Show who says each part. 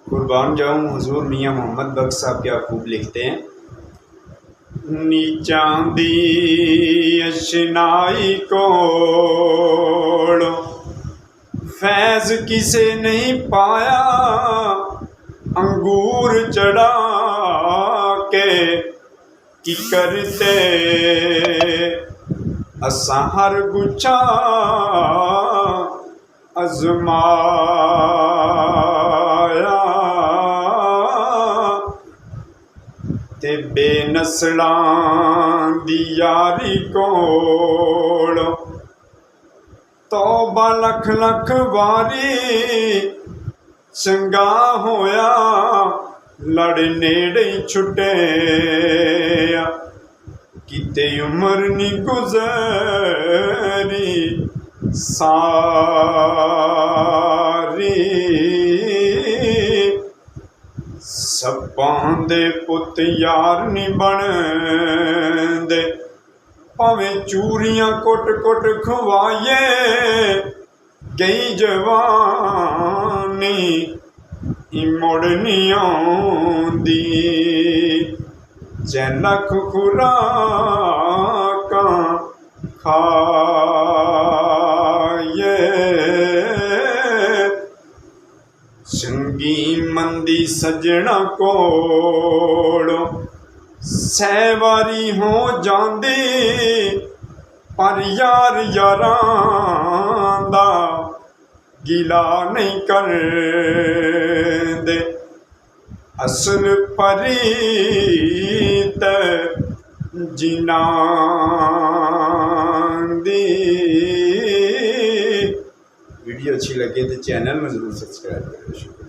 Speaker 1: कुर्बान जाऊँ हुजूर मियाँ मोहम्मद बख्श साहब क्या खूब लिखते हैं। नीचां दी अशनाई कोल फैज़ किसे नहीं पाया, अंगूर चढ़ा के की करते असां हर गुच्छा अजमाया ते बेनसलां दी यारी कोल तौबा लख लख वारी चंगा होया लड़ नेड़े छुटे किते उम्र नी गुजरी सारी। सप्पां दे पुत यार नी बनदे भावें चूरियां कुट कुट खवाइए गई जवानी मुड़ नहीं आउंदी जै लख खुराकां खाइए। चंगी मंदी सजना कोलों सै वारी हो जांदी पर यार यारां दा गिला नहीं करदे। असल परीत जिनां दी। वीडियो अच्छी लगे तो चैनल में ज़रूर सब्सक्राइब करें। शुक्रिया।